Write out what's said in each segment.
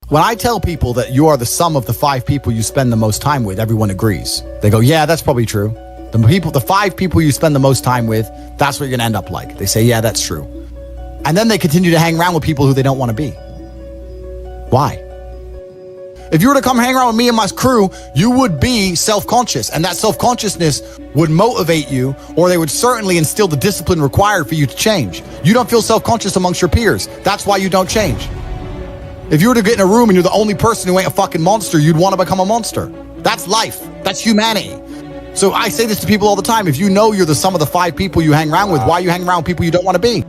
When I tell people that you are the sum of the 5 people you spend the most time with, everyone agrees. They go, yeah, that's probably true. The 5 people you spend the most time with, that's what you're gonna end up like. They say, yeah, that's true. And then they continue to hang around with people who they don't want to be. Why? If you were to come hang around with me and my crew, you would be self-conscious, and that self-consciousness would motivate you, or they would certainly instill the discipline required for you to change. You don't feel self-conscious amongst your peers. That's why you don't change. If you were to get in a room and you're the only person who ain't a fucking monster, you'd want to become a monster. That's life. That's humanity. So I say this to people all the time. If you know you're the sum of the 5 people you hang around with, why are you hanging around with people you don't want to be?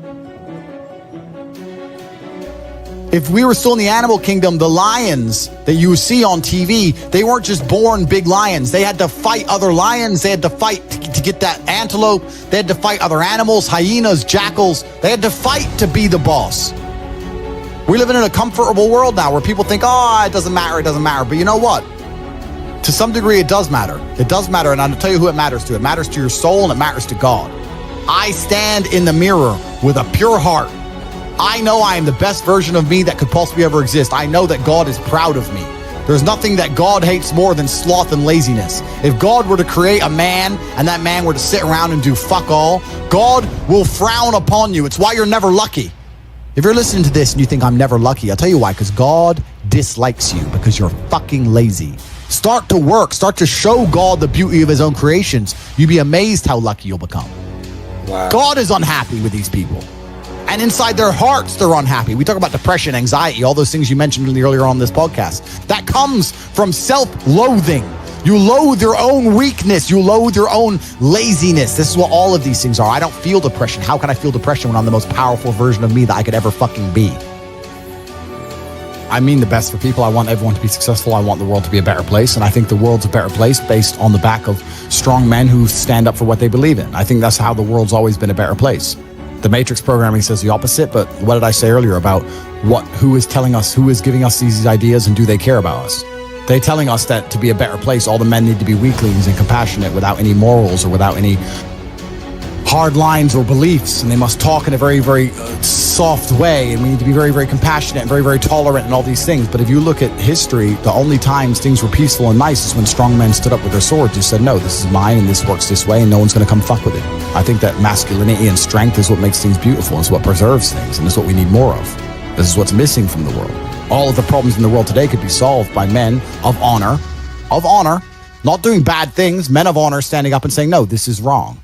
If we were still in the animal kingdom, the lions that you see on TV, they weren't just born big lions. They had to fight other lions. They had to fight to get that antelope. They had to fight other animals, hyenas, jackals. They had to fight to be the boss. We live in a comfortable world now where people think, oh, it doesn't matter, it doesn't matter. But you know what? To some degree, it does matter. It does matter, and I'll tell you who it matters to. It matters to your soul, and it matters to God. I stand in the mirror with a pure heart. I know I am the best version of me that could possibly ever exist. I know that God is proud of me. There's nothing that God hates more than sloth and laziness. If God were to create a man, and that man were to sit around and do fuck all, God will frown upon you. It's why you're never lucky. If you're listening to this and you think I'm never lucky, I'll tell you why, because God dislikes you because you're fucking lazy. Start to work. Start to show God the beauty of his own creations. You'd be amazed how lucky you'll become. Wow. God is unhappy with these people. And inside their hearts, they're unhappy. We talk about depression, anxiety, all those things you mentioned earlier on this podcast. That comes from self-loathing. You loathe your own weakness. You loathe your own laziness. This is what all of these things are. I don't feel depression. How can I feel depression when I'm the most powerful version of me that I could ever fucking be? I mean the best for people. I want everyone to be successful. I want the world to be a better place. And I think the world's a better place based on the back of strong men who stand up for what they believe in. I think that's how the world's always been a better place. The Matrix programming says the opposite, but what did I say earlier about who is telling us, who is giving us these ideas, and do they care about us? They're telling us that to be a better place, all the men need to be weaklings and compassionate without any morals or without any hard lines or beliefs, and they must talk in a very, very soft way, and we need to be very, very compassionate and very, very tolerant and all these things. But if you look at history, the only times things were peaceful and nice is when strong men stood up with their swords and said, no, this is mine and this works this way and no one's going to come fuck with it. I think that masculinity and strength is what makes things beautiful, is what preserves things, and is what we need more of. This is what's missing from the world. All of the problems in the world today could be solved by men of honor, not doing bad things, men of honor standing up and saying, no, this is wrong.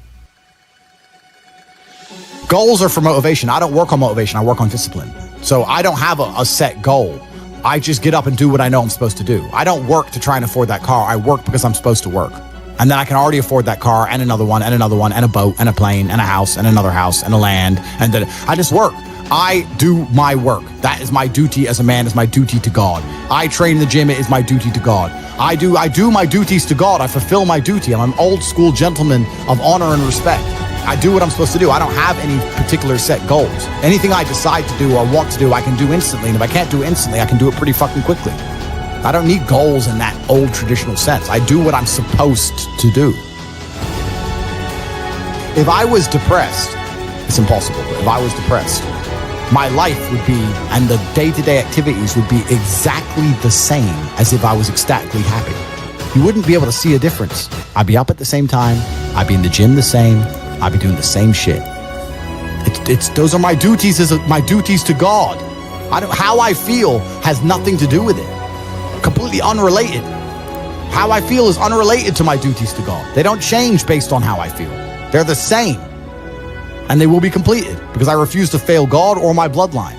Goals are for motivation. I don't work on motivation. I work on discipline. So I don't have a set goal. I just get up and do what I know I'm supposed to do. I don't work to try and afford that car. I work because I'm supposed to work. And then I can already afford that car and another one and another one and a boat and a plane and a house and another house and a land. And then I just work. I do my work. That is my duty as a man, is my duty to God. I train in the gym, it is my duty to God. I do my duties to God. I fulfill my duty. I'm an old school gentleman of honor and respect. I do what I'm supposed to do. I don't have any particular set goals. Anything I decide to do or want to do, I can do instantly. And if I can't do it instantly, I can do it pretty fucking quickly. I don't need goals in that old traditional sense. I do what I'm supposed to do. If I was depressed, it's impossible, but if I was depressed, my life would be, and the day-to-day activities would be exactly the same as if I was ecstatically happy. You wouldn't be able to see a difference. I'd be up at the same time. I'd be in the gym the same. I'd be doing the same shit. Those are my duties my duties to God. How I feel has nothing to do with it. Completely unrelated. How I feel is unrelated to my duties to God. They don't change based on how I feel. They're the same. And they will be completed because I refuse to fail God or my bloodline.